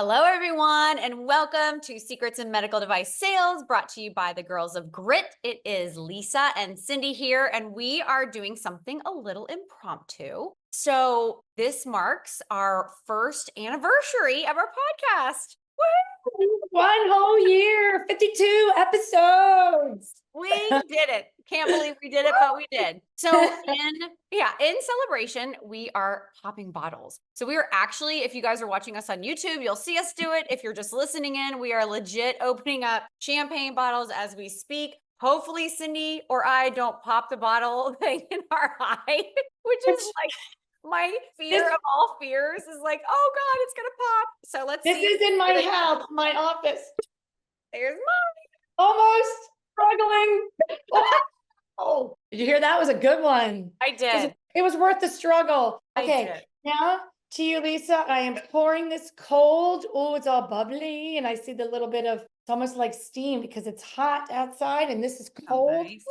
Hello, everyone, and welcome to Secrets in Medical Device Sales, brought to you by the Girls of Grit. It is Lisa and Cindy here, and we are doing something a little impromptu. So this marks our first anniversary of our podcast. One whole year, 52 episodes. We did it. Can't believe we did it, but we did. So in celebration, we are popping bottles. So we are actually, if you guys are watching us on YouTube, you'll see us do it. If you're just listening in, we are legit opening up champagne bottles as we speak. Hopefully Cindy or I don't pop the bottle thing in our eye, which is like my fear of all fears is like, oh God, it's gonna pop. So let's see. This is in my house, my office. There's mine. Almost struggling. Oh, did you hear that? Was a good one. I did. It was worth the struggle. I Okay, did. now to you, Lisa. I am pouring this cold. Oh, it's all bubbly, and I see the little bit of, it's almost like steam because it's hot outside, and this is cold. Oh, nice.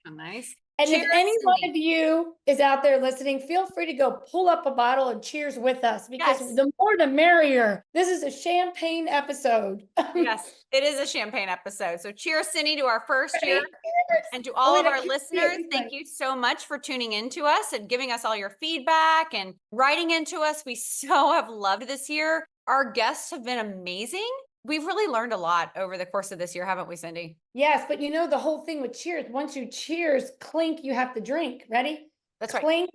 Oh, nice. And Cheers, if any Cindy. one of you is out there listening, feel free to go pull up a bottle and cheers with us because the more the merrier. This is a champagne episode. Yes, it is a champagne episode. So cheers, Cindy, to our first year. Cheers. And to all of our Cheers. listeners, thank you so much for tuning into us and giving us all your feedback and writing into us. We so have loved this year. Our guests have been amazing. We've really learned a lot over the course of this year, haven't we, Cindy? Yes, but you know the whole thing with cheers, once you cheers, clink, you have to drink. Ready? That's Clink.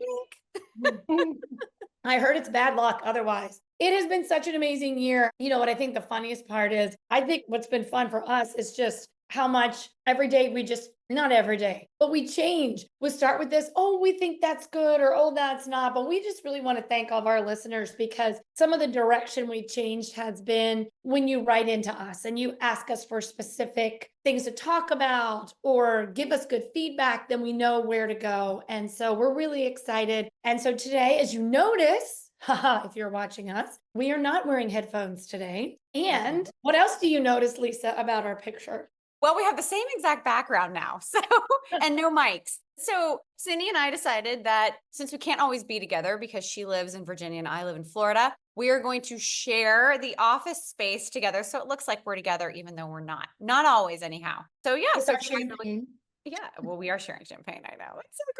I heard it's bad luck otherwise. It has been such an amazing year. You know what I think the funniest part is? I think what's been fun for us is just how much every day we just, not every day, but we change. We start with this, oh, we think that's good, or oh, that's not. But we just really want to thank all of our listeners because some of the direction we changed has been when you write into us and you ask us for specific things to talk about or give us good feedback, then we know where to go. And so we're really excited. And so today, as you notice, if you're watching us, we are not wearing headphones today. And what else do you notice, Lisa, about our picture? Well, we have the same exact background now, so and no mics. So Cindy and I decided that since we can't always be together because she lives in Virginia and I live in Florida, we are going to share the office space together. So it looks like we're together, even though we're not. Not always, anyhow. So yeah, It's so our champagne. yeah, well, we are sharing champagne. I know. It's so great.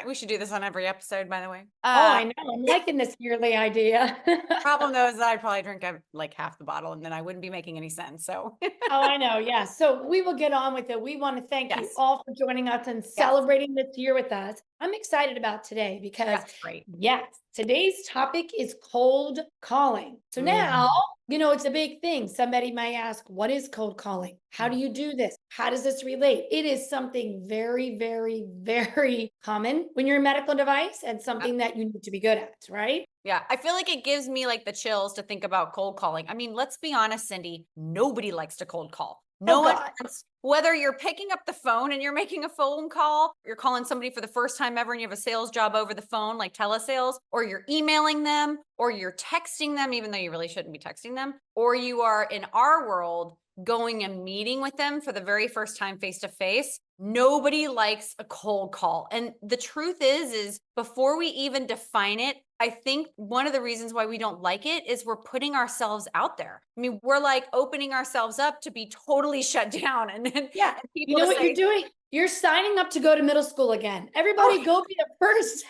So we should do this on every episode, by the way. Oh, I know. I'm liking this yearly idea. Problem though is that I'd probably drink like half the bottle and then I wouldn't be making any sense. So Oh, I know. Yeah. So we will get on with it. We want to thank you Yes. all for joining us and celebrating this year with us. I'm excited about today because that's great. yes, today's topic is cold calling. So now, you know, it's a big thing. Somebody might ask, what is cold calling? How do you do this? How does this relate? It is something very, very, very common when you're a medical device and something that you need to be good at, right? Yeah, I feel like it gives me like the chills to think about cold calling. I mean, let's be honest, Cindy, nobody likes to cold call. No Oh, one God. wants, whether you're picking up the phone and you're making a phone call, you're calling somebody for the first time ever and you have a sales job over the phone, like telesales, or you're emailing them, or you're texting them, even though you really shouldn't be texting them, or you are in our world going and meeting with them for the very first time face to face. Nobody likes a cold call. And the truth is before we even define it, I think one of the reasons why we don't like it is we're putting ourselves out there. I mean, we're like opening ourselves up to be totally shut down. And then Yeah. people You know to what say, you're doing? You're signing up to go to middle school again. Everybody go be the first,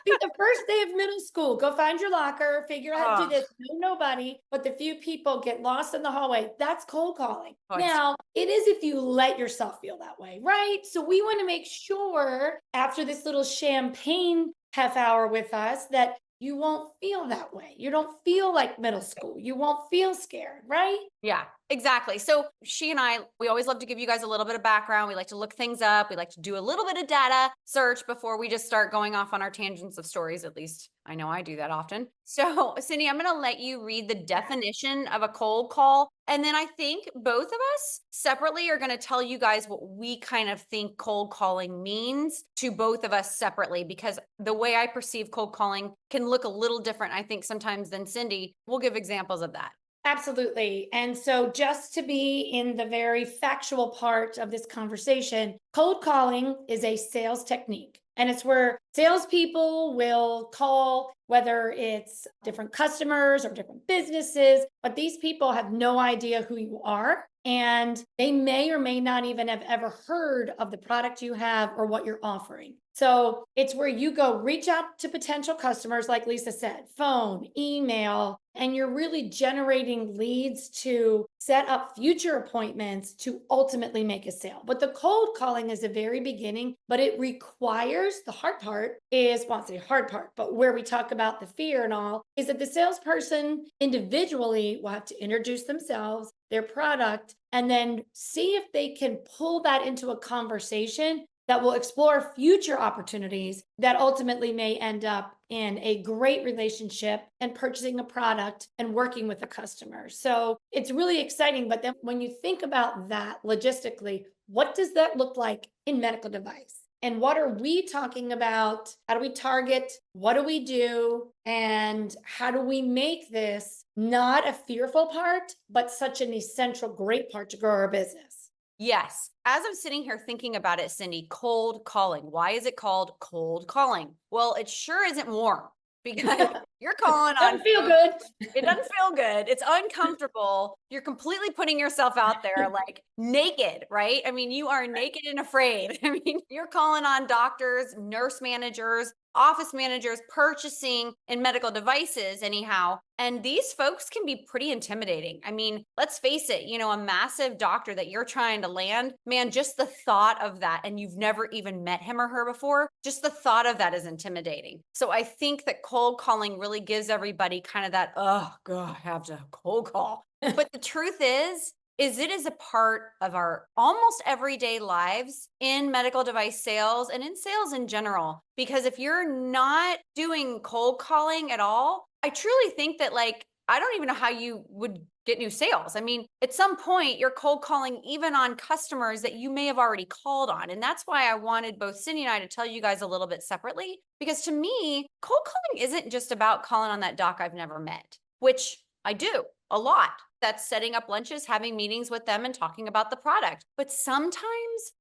be the first day of middle school. Go find your locker, figure out how to do this. No, nobody, but the few people get lost in the hallway. That's cold calling. Now, it is if you let yourself feel that way, right? So we want to make sure after this little champagne half hour with us that you won't feel that way. You don't feel like middle school. You won't feel scared, right? Yeah, exactly. So she and I, we always love to give you guys a little bit of background. We like to look things up. We like to do a little bit of data search before we just start going off on our tangents of stories. At least I know I do that often. So Cindy, I'm going to let you read the definition of a cold call. And then I think both of us separately are going to tell you guys what we kind of think cold calling means to both of us separately, because the way I perceive cold calling can look a little different, I think, sometimes than Cindy. We'll give examples of that. Absolutely. And so, just to be in the very factual part of this conversation, cold calling is a sales technique. And it's where salespeople will call, whether it's different customers or different businesses, but these people have no idea who you are. And they may or may not even have ever heard of the product you have or what you're offering. So it's where you go reach out to potential customers, like Lisa said, phone, email, and you're really generating leads to set up future appointments to ultimately make a sale. But the cold calling is the very beginning, but it requires the hard part is, well, the hard part, but where we talk about the fear and all is that the salesperson individually will have to introduce themselves, their product, and then see if they can pull that into a conversation that will explore future opportunities that ultimately may end up in a great relationship and purchasing a product and working with a customer. So it's really exciting. But then when you think about that logistically, what does that look like in medical device? And what are we talking about? How do we target? What do we do? And how do we make this not a fearful part, but such an essential, great part to grow our business? Yes. As I'm sitting here thinking about it, Cindy, cold calling. Why is it called cold calling? Well, it sure isn't warm because you're calling on Doesn't feel folks. good. It doesn't feel good. It's uncomfortable. You're completely putting yourself out there like naked, right? I mean, you are naked and afraid. I mean, you're calling on doctors, nurse managers, office managers, purchasing and medical devices, anyhow. And these folks can be pretty intimidating. I mean, let's face it, a massive doctor that you're trying to land, man, just the thought of that, and you've never even met him or her before, just the thought of that is intimidating. So I think that cold calling really gives everybody kind of that, oh, God, I have to cold call. But the truth is it is a part of our almost everyday lives in medical device sales and in sales in general. Because if you're not doing cold calling at all, I truly think that I don't even know how you would get new sales. I mean, at some point you're cold calling even on customers that you may have already called on. And that's why I wanted both Cindy and I to tell you guys a little bit separately, because to me, cold calling isn't just about calling on that doc I've never met, which I do a lot. That's setting up lunches, having meetings with them and talking about the product. But sometimes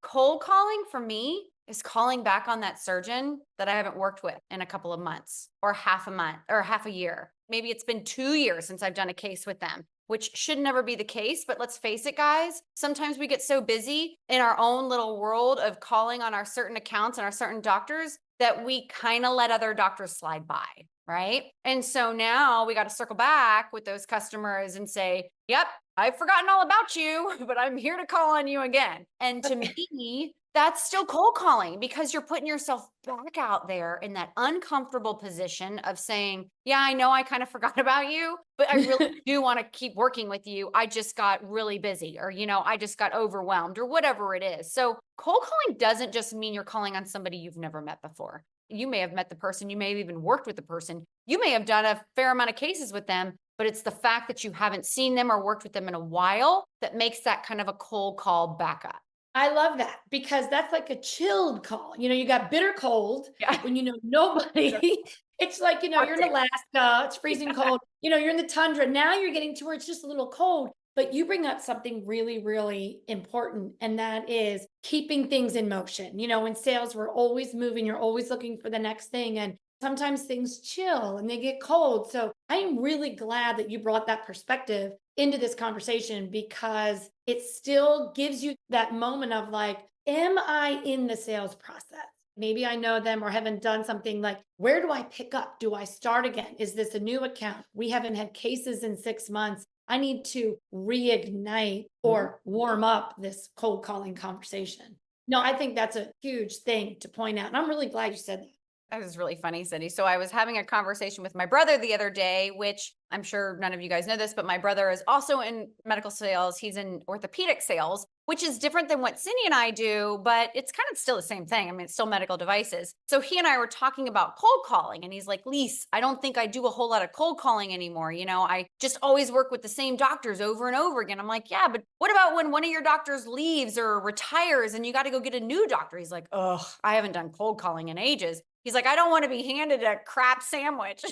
cold calling for me is calling back on that surgeon that I haven't worked with in a couple of months or half a month or half a year. Maybe it's been 2 years since I've done a case with them, which should never be the case. But let's face it, guys, sometimes we get so busy in our own little world of calling on our certain accounts and our certain doctors that we kind of let other doctors slide by. Right. And so now we got to circle back with those customers and say, yep, I've forgotten all about you, but I'm here to call on you again. And to me, that's still cold calling because you're putting yourself back out there in that uncomfortable position of saying, yeah, I know I kind of forgot about you, but I really do want to keep working with you. I just got really busy or, I just got overwhelmed or whatever it is. So cold calling doesn't just mean you're calling on somebody you've never met before. You may have met the person, you may have even worked with the person, you may have done a fair amount of cases with them, but it's the fact that you haven't seen them or worked with them in a while that makes that kind of a cold call back up. I love that because that's like a chilled call. You got bitter cold Yeah. when you know nobody. It's like, you're in Arctic. Alaska, it's freezing cold. You're in the tundra. Now you're getting to where it's just a little cold. But you bring up something really, really important, and that is keeping things in motion. In sales, we're always moving, you're always looking for the next thing. And sometimes things chill and they get cold. So I am really glad that you brought that perspective into this conversation because it still gives you that moment of like, am I in the sales process? Maybe I know them or haven't done something like, where do I pick up? Do I start again? Is this a new account? We haven't had cases in 6 months. I need to reignite or warm up this cold calling conversation. No, I think that's a huge thing to point out. And I'm really glad you said that. That was really funny, Cindy. So I was having a conversation with my brother the other day, which I'm sure none of you guys know this, but my brother is also in medical sales. He's in orthopedic sales, which is different than what Cindy and I do, but it's kind of still the same thing. I mean, it's still medical devices. So he and I were talking about cold calling, and he's like, Lise, I don't think I do a whole lot of cold calling anymore. I just always work with the same doctors over and over again. I'm like, yeah, but what about when one of your doctors leaves or retires and you got to go get a new doctor? He's like, ugh, I haven't done cold calling in ages. He's like, I don't want to be handed a crap sandwich.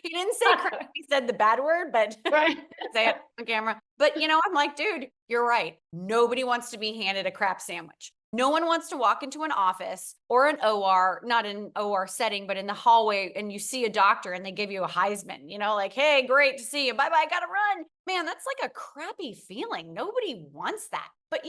He didn't say crap. He said the bad word, but Right. say it on camera. But I'm like, dude, you're right. Nobody wants to be handed a crap sandwich. No one wants to walk into an office or an OR, not an OR setting, but in the hallway, and you see a doctor and they give you a Heisman, like, hey, great to see you. Bye bye, gotta run. Man, that's like a crappy feeling. Nobody wants that. But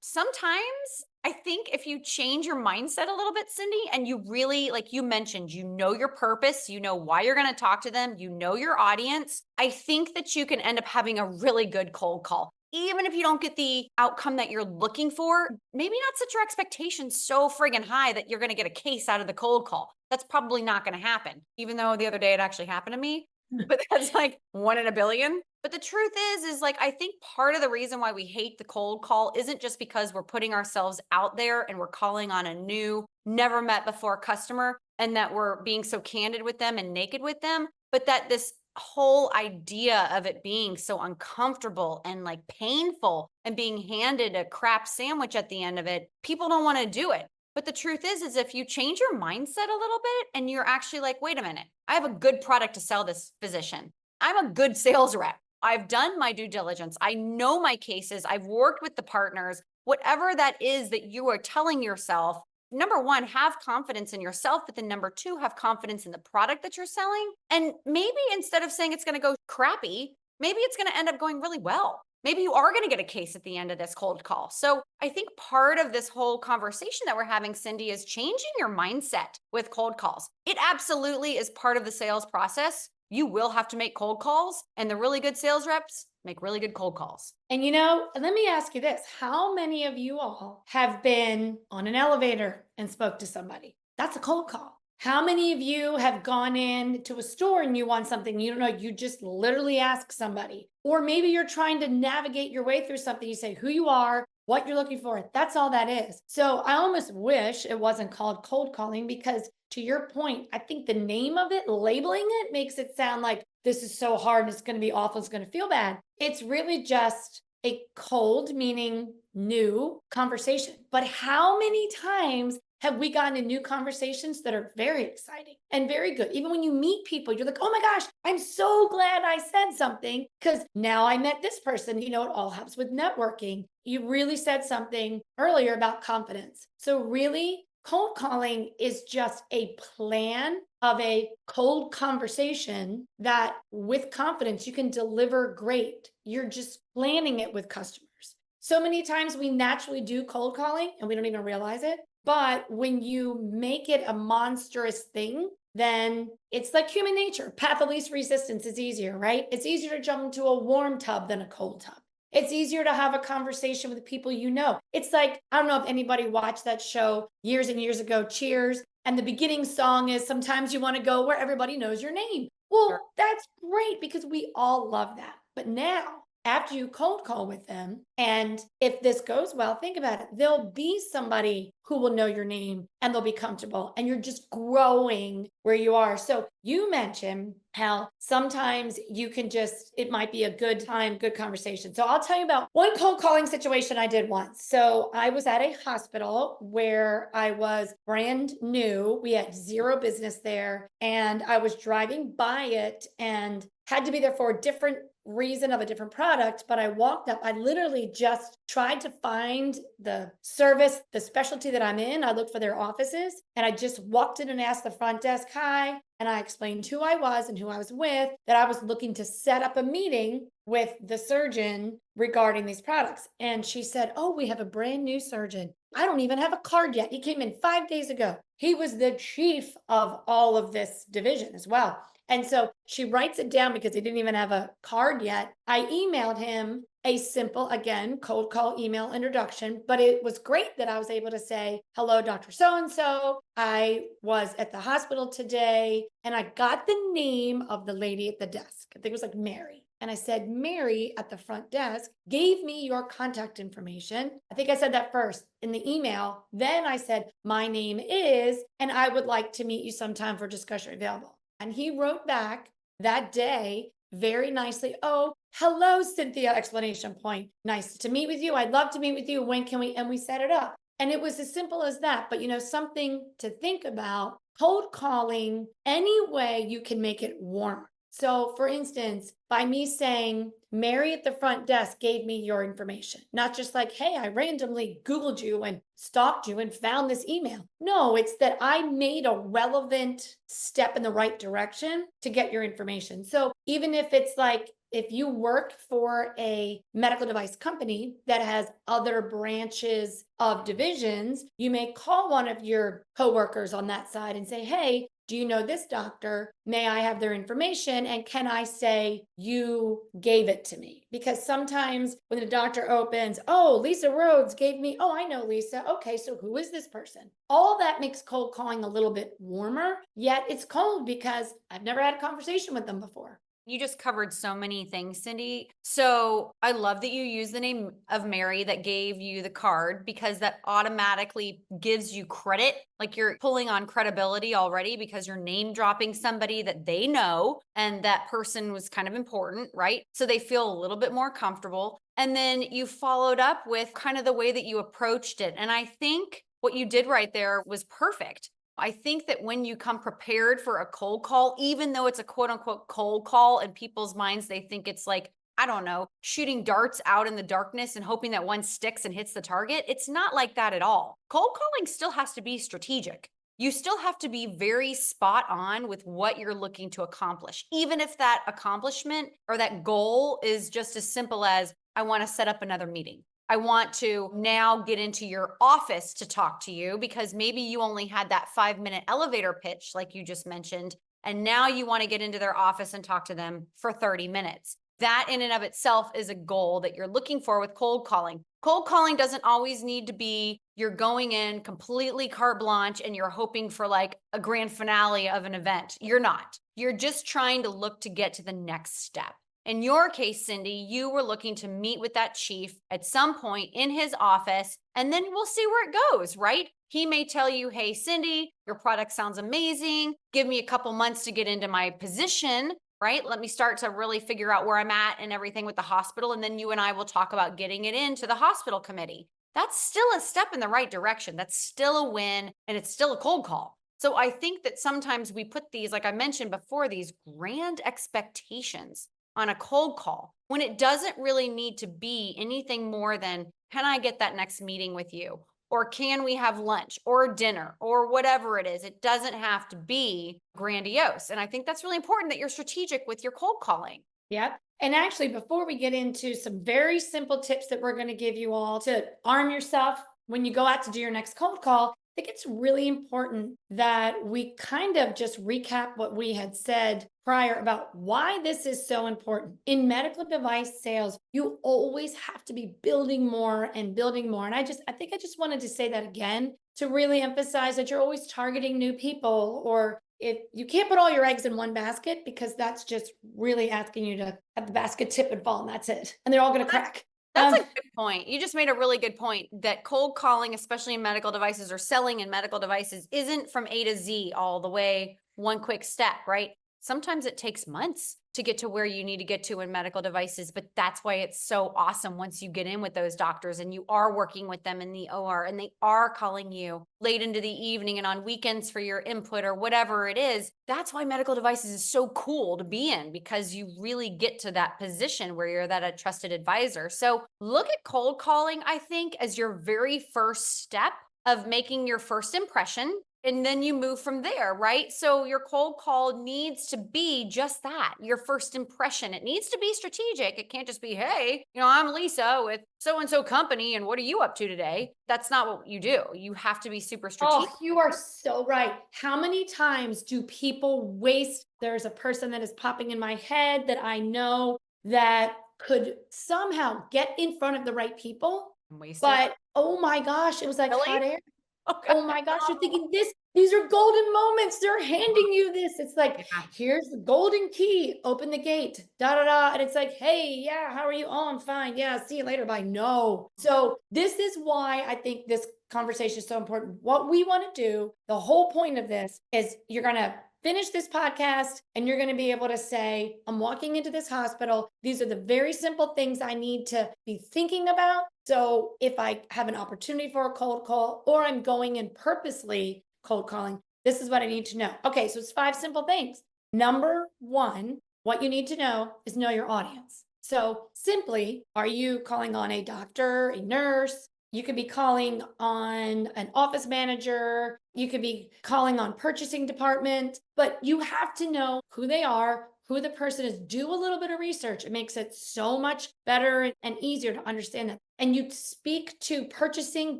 sometimes I think if you change your mindset a little bit, Cindy, and you really, like you mentioned, your purpose, why you're going to talk to them, your audience, I think that you can end up having a really good cold call. Even if you don't get the outcome that you're looking for, maybe not set your expectations so friggin' high that you're going to get a case out of the cold call. That's probably not going to happen. Even though the other day it actually happened to me, but that's like 1 in a billion. But the truth is like, I think part of the reason why we hate the cold call isn't just because we're putting ourselves out there and we're calling on a new, never met before customer and that we're being so candid with them and naked with them, but that this whole idea of it being so uncomfortable and like painful and being handed a crap sandwich at the end of it, people don't want to do it. But the truth is if you change your mindset a little bit and you're actually like, wait a minute, I have a good product to sell this physician. I'm a good sales rep. I've done my due diligence. I know my cases. I've worked with the partners. Whatever that is that you are telling yourself, number one, have confidence in yourself, but then number two, have confidence in the product that you're selling. And maybe instead of saying it's going to go crappy, maybe it's going to end up going really well. Maybe you are going to get a case at the end of this cold call. So I think part of this whole conversation that we're having, Cindy, is changing your mindset with cold calls. It absolutely is part of the sales process. You will have to make cold calls, and the really good sales reps make really good cold calls. And let me ask you this. How many of you all have been on an elevator and spoke to somebody? That's a cold call. How many of you have gone in to a store and you want something you don't know? You just literally ask somebody. Or maybe you're trying to navigate your way through something. You say who you are, what you're looking for. That's all that is. So I almost wish it wasn't called cold calling because to your point, I think the name of it, labeling it, makes it sound like this is so hard and it's going to be awful. It's going to feel bad. It's really just a cold, meaning new conversation. But how many times have we gotten in new conversations that are very exciting and very good? Even when you meet people, you're like, oh my gosh, I'm so glad I said something because now I met this person. It all helps with networking. You really said something earlier about confidence. So really, cold calling is just a plan of a cold conversation that with confidence you can deliver great. You're just planning it with customers. So many times we naturally do cold calling and we don't even realize it. But when you make it a monstrous thing, then it's like human nature. Path of least resistance is easier, right? It's easier to jump into a warm tub than a cold tub. It's easier to have a conversation with people you know. It's like, I don't know if anybody watched that show years and years ago, Cheers, and the beginning song is sometimes you want to go where everybody knows your name. Well, that's great because we all love that. But now, after you cold call with them, and if this goes well, think about it. There'll be somebody who will know your name and they'll be comfortable and you're just growing where you are. So you mentioned how sometimes it might be a good time, good conversation. So I'll tell you about one cold calling situation I did once. So I was at a hospital where I was brand new. We had zero business there and I was driving by it and had to be there for a different reason of a different product, but I walked up. I literally just tried to find the service, the specialty that I'm in. I looked for their offices and I just walked in and asked the front desk, hi. And I explained who I was and who I was with, that I was looking to set up a meeting with the surgeon regarding these products. And she said, oh, we have a brand new surgeon. I don't even have a card yet. He came in 5 days ago. He was the chief of all of this division as well. And so she writes it down because he didn't even have a card yet. I emailed him a simple, again, cold call email introduction, but it was great that I was able to say, hello, Dr. So-and-so. I was at the hospital today and I got the name of the lady at the desk. I think it was like Mary. And I said, Mary at the front desk gave me your contact information. I think I said that first in the email. Then I said, my name is, and I would like to meet you sometime for discussion available. And he wrote back that day very nicely. Oh, hello, Cynthia, exclamation point. Nice to meet with you. I'd love to meet with you. When can we? And we set it up. And it was as simple as that. But something to think about, cold calling, any way you can make it warmer. So, for instance, by me saying, Mary at the front desk gave me your information, not just like, hey, I randomly Googled you and stalked you and found this email. No, it's that I made a relevant step in the right direction to get your information. So, even if it's like, if you work for a medical device company that has other branches of divisions, you may call one of your coworkers on that side and say, hey, do you know this doctor? May I have their information? And can I say you gave it to me? Because sometimes when the doctor opens, oh, Lisa Rhodes gave me, oh, I know Lisa. Okay, so who is this person? All that makes cold calling a little bit warmer, yet it's cold because I've never had a conversation with them before. You just covered so many things, Cindy. So I love that you use the name of Mary that gave you the card because that automatically gives you credit. Like you're pulling on credibility already because you're name dropping somebody that they know and that person was kind of important, right? So they feel a little bit more comfortable. And then you followed up with kind of the way that you approached it. And I think what you did right there was perfect. I think that when you come prepared for a cold call, even though it's a quote unquote cold call in people's minds, they think it's like, I don't know, shooting darts out in the darkness and hoping that one sticks and hits the target. It's not like that at all. Cold calling still has to be strategic. You still have to be very spot on with what you're looking to accomplish, even if that accomplishment or that goal is just as simple as, I want to set up another meeting. I want to now get into your office to talk to you because maybe you only had that 5-minute elevator pitch, like you just mentioned, and now you want to get into their office and talk to them for 30 minutes. That in and of itself is a goal that you're looking for with cold calling. Cold calling doesn't always need to be you're going in completely carte blanche and you're hoping for like a grand finale of an event. You're not. You're just trying to look to get to the next step. In your case, Cindy, you were looking to meet with that chief at some point in his office, and then we'll see where it goes, right? He may tell you, hey, Cindy, your product sounds amazing. Give me a couple months to get into my position, right? Let me start to really figure out where I'm at and everything with the hospital. And then you and I will talk about getting it into the hospital committee. That's still a step in the right direction. That's still a win, and it's still a cold call. So I think that sometimes we put these, like I mentioned before, these grand expectations on a cold call when it doesn't really need to be anything more than, can I get that next meeting with you? Or can we have lunch or dinner or whatever it is? It doesn't have to be grandiose. And I think that's really important that you're strategic with your cold calling. Yep. And actually, before we get into some very simple tips that we're going to give you all to arm yourself when you go out to do your next cold call, I think it's really important that we kind of just recap what we had said prior about why this is so important. In medical device sales, you always have to be building more and building more. And I think I just wanted to say that again to really emphasize that you're always targeting new people, or if you can't put all your eggs in one basket, because that's just really asking you to have the basket tip and fall and that's it. And they're all going to crack. That's a good point. You just made a really good point that cold calling, especially in medical devices or selling in medical devices, isn't from A to Z all the way one quick step, right? Sometimes it takes months to get to where you need to get to in medical devices, but that's why it's so awesome once you get in with those doctors and you are working with them in the OR and they are calling you late into the evening and on weekends for your input or whatever it is. That's why medical devices is so cool to be in, because you really get to that position where you're that a trusted advisor. So look at cold calling, I think, as your very first step of making your first impression. And then you move from there, right? So your cold call needs to be just that, your first impression. It needs to be strategic. It can't just be, hey, I'm Lisa with so-and-so company, and what are you up to today? That's not what you do. You have to be super strategic. Oh, you are so right. How many times do people waste? There's a person that is popping in my head that I know that could somehow get in front of the right people. Wasted. But oh my gosh, it was like Really? hot air. Okay. Oh my gosh, you're thinking these are golden moments. They're handing you this. It's like, Yeah. here's the golden key. Open the gate. Da da da. And it's like, hey, yeah, how are you? Oh, I'm fine. Yeah, see you later. Bye. No. So this is why I think this conversation is so important. What we want to do, the whole point of this is you're gonna finish this podcast and you're going to be able to say, I'm walking into this hospital. These are the very simple things I need to be thinking about. So if I have an opportunity for a cold call or I'm going in purposely cold calling, this is what I need to know. Okay, so it's 5 simple things. Number one, what you need to know is know your audience. So simply, are you calling on a doctor, a nurse? You could be calling on an office manager. You could be calling on purchasing department, but you have to know who they are, who the person is. Do a little bit of research. It makes it so much better and easier to understand that. And you speak to purchasing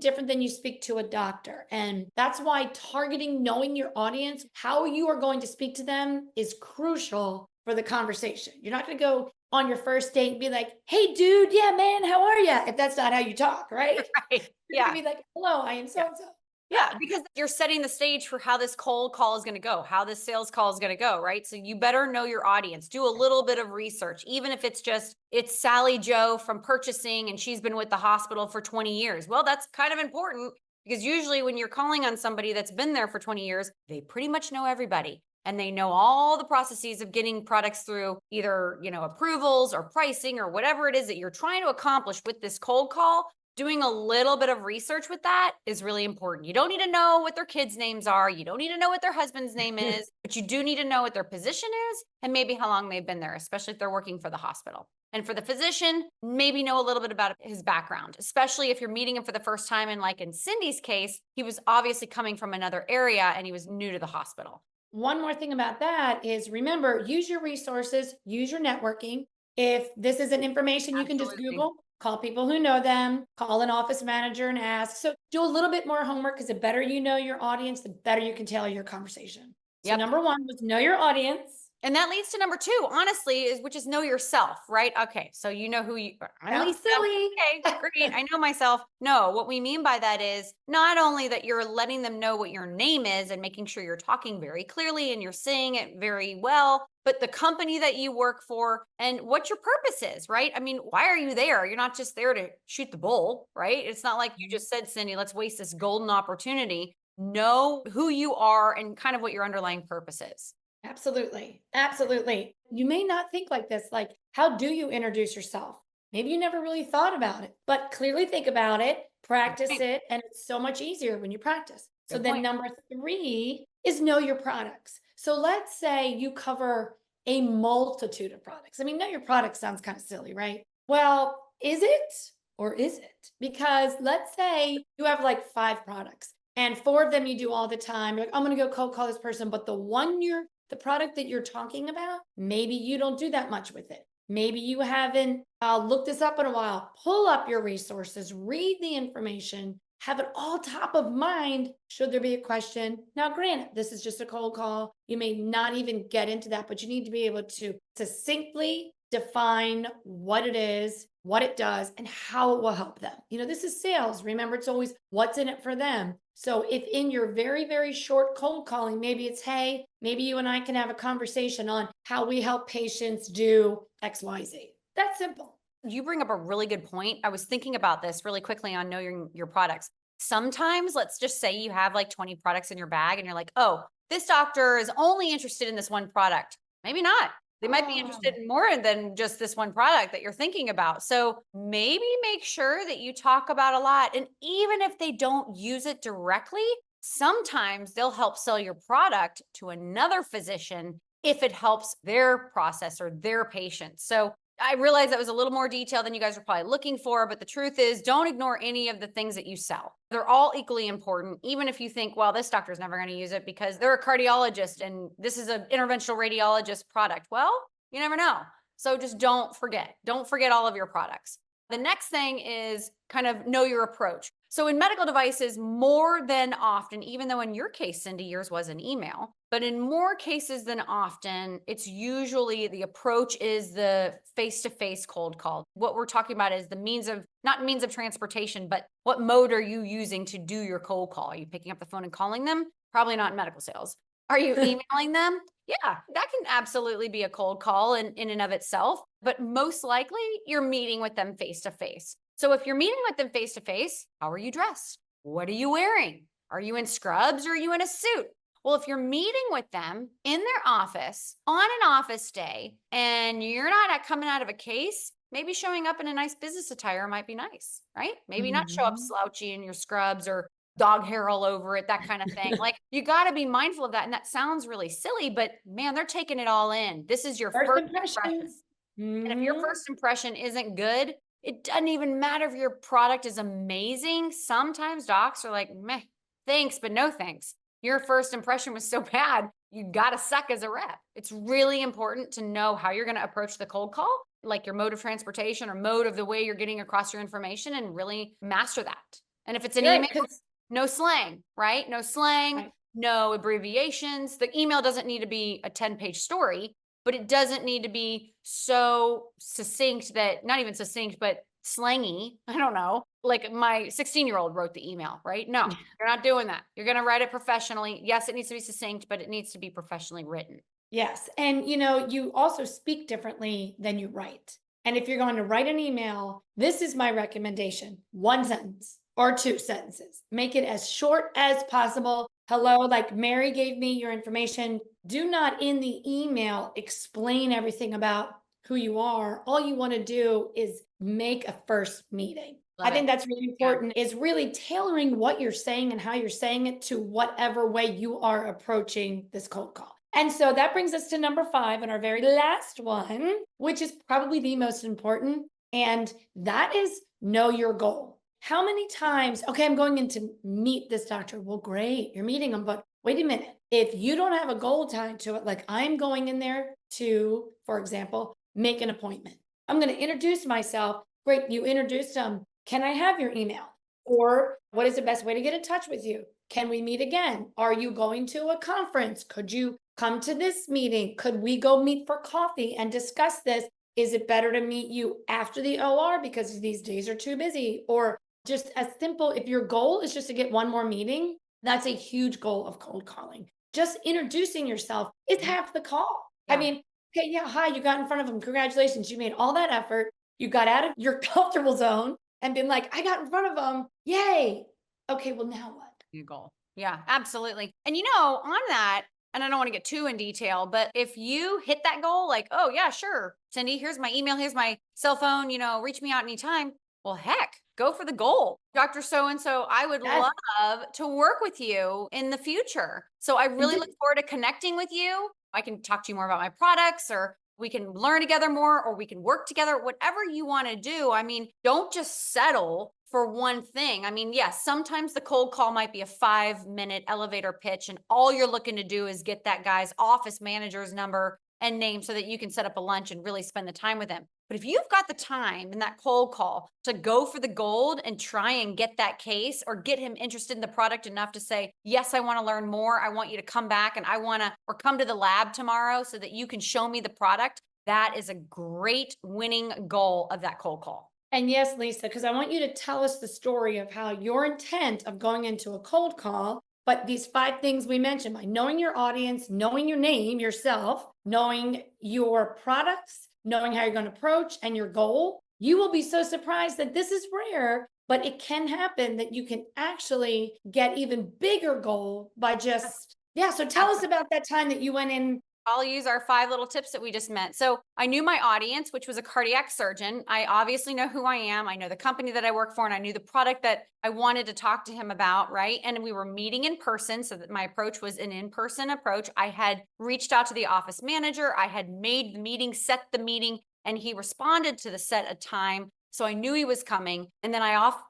different than you speak to a doctor. And that's why targeting, knowing your audience, how you are going to speak to them is crucial for the conversation. You're not going to go on your first date and be like, hey, dude, yeah, man, how are you? If that's not how you talk, right? Right. You're Yeah. going to be like, hello, I am so and so. Yeah, because you're setting the stage for how this cold call is going to go, how this sales call is going to go, right? So you better know your audience. Do a little bit of research, even if it's just it's Sally Joe from purchasing and she's been with the hospital for 20 years. Well, that's kind of important because usually when you're calling on somebody that's been there for 20 years, they pretty much know everybody and they know all the processes of getting products through either, approvals or pricing or whatever it is that you're trying to accomplish with this cold call. Doing a little bit of research with that is really important. You don't need to know what their kids' names are. You don't need to know what their husband's name is, but you do need to know what their position is and maybe how long they've been there, especially if they're working for the hospital. And for the physician, maybe know a little bit about his background, especially if you're meeting him for the first time. And like in Cindy's case, he was obviously coming from another area and he was new to the hospital. One more thing about that is remember, use your resources, use your networking. If this isn't information you can just Absolutely. Google, call people who know them, call an office manager and ask. So do a little bit more homework because the better you know your audience, the better you can tailor your conversation. So Yep. number one was know your audience. And that leads to number 2, honestly, which is know yourself, right? Okay. So you know who you are. Sounds silly. Okay, great. I know myself. No, what we mean by that is not only that you're letting them know what your name is and making sure you're talking very clearly and you're saying it very well, but the company that you work for and what your purpose is, right? I mean, why are you there? You're not just there to shoot the bull, right? It's not like you just said, Cindy, let's waste this golden opportunity. Know who you are and kind of what your underlying purpose is. Absolutely. Absolutely. You may not think like this, like, how do you introduce yourself? Maybe you never really thought about it, but clearly think about it, Good practice point. it, and it's so much easier when you practice. So Good then point. number 3 is know your products. So let's say you cover a multitude of products. I mean, know your product sounds kind of silly, right? Well, is it or is it? Because let's say you have like 5 products and 4 of them you do all the time. You're like, I'm going to go cold call this person, but the product that you're talking about, maybe you don't do that much with it. Maybe you haven't looked this up in a while. Pull up your resources, read the information, have it all top of mind should there be a question. Now, granted, this is just a cold call. You may not even get into that, but you need to be able to succinctly define what it is, what it does, and how it will help them. This is sales. Remember, it's always what's in it for them. So if in your very, very short cold calling, maybe it's, hey, maybe you and I can have a conversation on how we help patients do XYZ. That's simple. You bring up a really good point. I was thinking about this really quickly on knowing your products. Sometimes, let's just say you have like 20 products in your bag and you're like, oh, this doctor is only interested in this one product. Maybe not. They might be interested in more than just this one product that you're thinking about. So maybe make sure that you talk about a lot. And even if they don't use it directly, sometimes they'll help sell your product to another physician if it helps their process or their patients. So I realize that was a little more detail than you guys are probably looking for, but the truth is don't ignore any of the things that you sell. They're all equally important, even if you think, well, this doctor's never going to use it because they're a cardiologist and this is an interventional radiologist product. Well, you never know. So just don't forget. Don't forget all of your products. The next thing is kind of know your approach. So in medical devices, more than often, even though in your case, Cindy, yours was an email, but in more cases than often, it's usually the approach is the face-to-face cold call. What we're talking about is the not means of transportation, but what mode are you using to do your cold call? Are you picking up the phone and calling them? Probably not in medical sales. Are you emailing them? Yeah, that can absolutely be a cold call in and of itself, but most likely you're meeting with them face to face. So if you're meeting with them face to face, how are you dressed? What are you wearing? Are you in scrubs or are you in a suit? Well, if you're meeting with them in their office on an office day and you're not coming out of a case, maybe showing up in a nice business attire might be nice, right? Maybe not show up Mhm. slouchy in your scrubs or dog hair all over it, that kind of thing. Like you got to be mindful of that. And that sounds really silly, but man, they're taking it all in. This is your First first impression. impressions. And if your Mhm. first impression isn't good, it doesn't even matter if your product is amazing. Sometimes docs are like, meh, thanks, but no thanks. Your first impression was so bad, you got to suck as a rep. It's really important to know how you're going to approach the cold call, like your mode of transportation or mode of the way you're getting across your information, and really master that. And if it's an You're email, right, 'cause no slang, right? No slang, right. no abbreviations. The email doesn't need to be a 10-page story, but it doesn't need to be so succinct that not even succinct, but slangy. I don't know. Like my 16-year-old wrote the email, right? No, you're not doing that. You're going to write it professionally. Yes, it needs to be succinct, but it needs to be professionally written. Yes, and you also speak differently than you write. And if you're going to write an email, this is my recommendation. One sentence or two sentences. Make it as short as possible. Hello, like Mary gave me your information. Do not in the email explain everything about who you are. All you want to do is make a first meeting. I Love it. think that's really Yeah. important is really tailoring what you're saying and how you're saying it to whatever way you are approaching this cold call. And so that brings us to number 5 and our very last one, which is probably the most important. And that is know your goal. How many times, okay, I'm going in to meet this doctor. Well, great, you're meeting him, but wait a minute. If you don't have a goal tied to it, like I'm going in there to, for example, make an appointment. I'm going to introduce myself. Great, you introduced him. Can I have your email? Or what is the best way to get in touch with you? Can we meet again? Are you going to a conference? Could you come to this meeting? Could we go meet for coffee and discuss this? Is it better to meet you after the OR because these days are too busy? Or just as simple, if your goal is just to get one more meeting, that's a huge goal of cold calling. Just introducing yourself is Mhm. half the call. I Yeah. mean, okay, yeah, hi, you got in front of them. Congratulations. You made all that effort. You got out of your comfortable zone and been like, I got in front of them. Yay. Okay, well, now what? Your goal. Yeah, absolutely. And on that, and I don't want to get too in detail, but if you hit that goal, like, oh, yeah, sure, Cindy, here's my email, here's my cell phone, reach me out anytime. Well, heck, go for the goal. Dr. So and so, I would Yes. love to work with you in the future. So I And really look forward to connecting with you. I can talk to you more about my products, or we can learn together more, or we can work together, whatever you want to do. I mean, don't just settle for one thing. I mean, yes, sometimes the cold call might be a 5-minute elevator pitch, and all you're looking to do is get that guy's office manager's number and name so that you can set up a lunch and really spend the time with him. But if you've got the time in that cold call to go for the gold and try and get that case or get him interested in the product enough to say, yes, I want to learn more. I want you to come back and I want to, or come to the lab tomorrow so that you can show me the product. That is a great winning goal of that cold call. And yes, Lisa, because I want you to tell us the story of how your intent of going into a cold call, but these 5 things we mentioned by knowing your audience, knowing your name, yourself, knowing your products, knowing how you're going to approach and your goal, you will be so surprised that this is rare, but it can happen that you can actually get even bigger goal by just, yeah. So tell us about that time that you went in. I'll use our 5 little tips that we just met. So I knew my audience, which was a cardiac surgeon. I obviously know who I am. I know the company that I work for, and I knew the product that I wanted to talk to him about, right? And we were meeting in person, so that my approach was an in-person approach. I had reached out to the office manager. I had made the meeting, set the meeting, and he responded to the set a time. So I knew he was coming. And then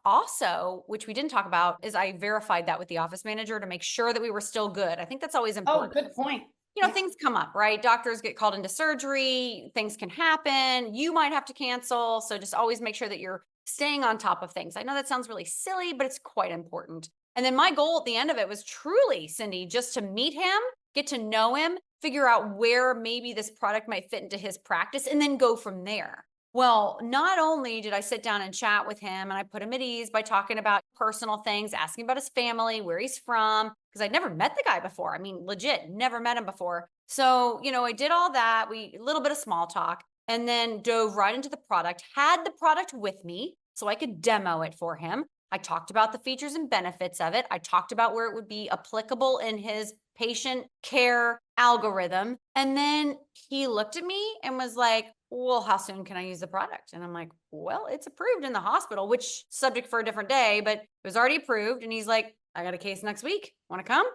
also, which we didn't talk about, is I verified that with the office manager to make sure that we were still good. I think that's always Oh, important. good point. Yeah. Things come up, right? Doctors get called into surgery, things can happen. You might have to cancel. So just always make sure that you're staying on top of things. I know that sounds really silly, but it's quite important. And then my goal at the end of it was truly, Cindy, just to meet him, get to know him, figure out where maybe this product might fit into his practice, and then go from there. Well, not only did I sit down and chat with him and I put him at ease by talking about personal things, asking about his family, where he's from, because I'd never met the guy before. I mean, legit, never met him before. So, I did all that. A little bit of small talk, and then dove right into the product, had the product with me so I could demo it for him. I talked about the features and benefits of it. I talked about where it would be applicable in his patient care algorithm. And then he looked at me and was like, well, how soon can I use the product? And I'm like, well, it's approved in the hospital, which subject for a different day, but it was already approved. And he's like, I got a case next week. Want to come?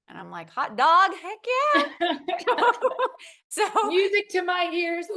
And I'm like, hot dog, heck yeah. So Music to my ears.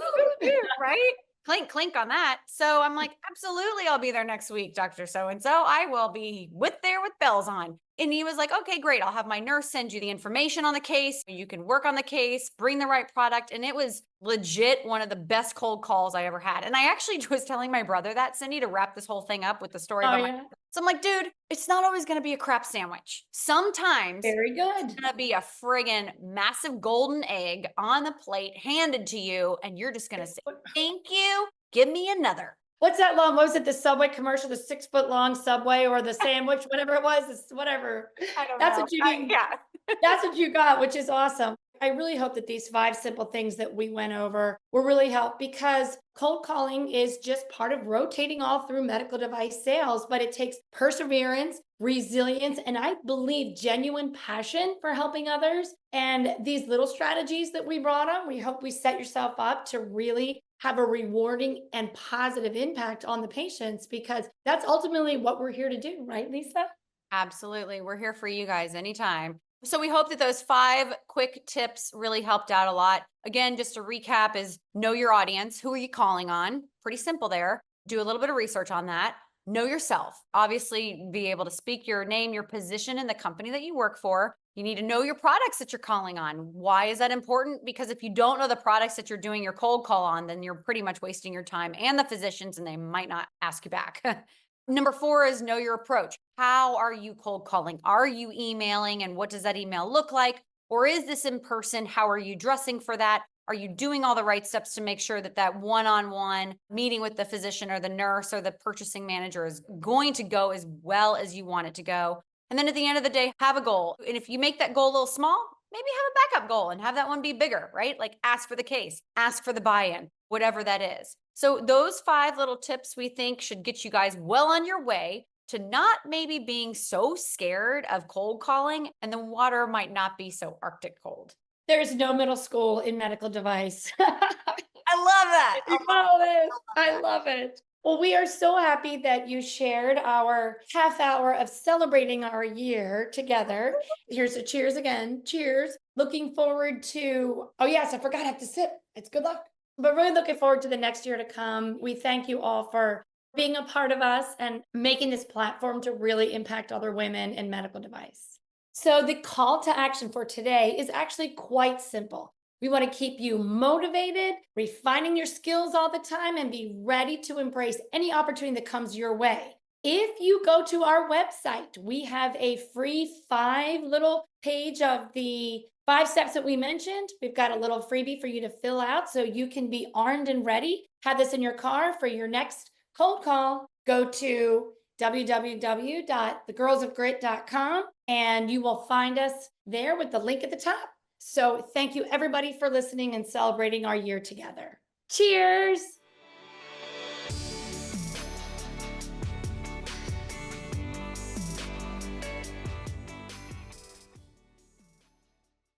right? Clink, clink on that. So I'm like, absolutely, I'll be there next week, Dr. So and so. I will be there with bells on. And he was like, okay, great. I'll have my nurse send you the information on the case. You can work on the case, bring the right product. And it was legit one of the best cold calls I ever had. And I actually was telling my brother that, Cindy, to wrap this whole thing up with the story Oh, about my. yeah. So I'm like, dude, it's not always going to be a crap sandwich. Sometimes Very good. gonna be a friggin' massive golden egg on the plate handed to you, and you're just gonna say, thank you, give me another. What's that long? What was it? The Subway commercial, the 6 foot long Subway or the sandwich, whatever it was, whatever. I don't That's know. what you need. Yeah. That's what you got, which is awesome. I really hope that these 5 simple things that we went over will really help because cold calling is just part of rotating all through medical device sales, but it takes perseverance, resilience, and I believe genuine passion for helping others. And these little strategies that we brought on, we hope we set yourself up to really have a rewarding and positive impact on the patients because that's ultimately what we're here to do, right, Lisa? Absolutely. We're here for you guys anytime. So we hope that those 5 quick tips really helped out a lot. Again, just to recap is know your audience. Who are you calling on? Pretty simple there. Do a little bit of research on that. Know yourself. Obviously, be able to speak your name, your position in the company that you work for. You need to know your products that you're calling on. Why is that important? Because if you don't know the products that you're doing your cold call on, then you're pretty much wasting your time and the physicians, and they might not ask you back. Number 4 is know your approach. How are you cold calling? Are you emailing and what does that email look like? Or is this in person? How are you dressing for that? Are you doing all the right steps to make sure that that one-on-one meeting with the physician or the nurse or the purchasing manager is going to go as well as you want it to go? And then at the end of the day, have a goal. And if you make that goal a little small, maybe have a backup goal and have that one be bigger, right? Like ask for the case, ask for the buy-in, whatever that is. So those 5 little tips we think should get you guys well on your way to not maybe being so scared of cold calling and the water might not be so Arctic cold. There's no middle school in medical device. I love that. You follow this. I love it. Well, we are so happy that you shared our half hour of celebrating our year together. Here's a cheers again. Cheers. Looking forward to, oh, yes, I forgot I have to sip. It's good luck. But really looking forward to the next year to come. We thank you all for being a part of us and making this platform to really impact other women in medical device. So, the call to action for today is actually quite simple. We want to keep you motivated, refining your skills all the time, and be ready to embrace any opportunity that comes your way. If you go to our website, we have a free 5 little page of the 5 steps that we mentioned. We've got a little freebie for you to fill out so you can be armed and ready. Have this in your car for your next cold call. Go to www.thegirlsofgrit.com and you will find us there with the link at the top. So thank you everybody for listening and celebrating our year together. Cheers.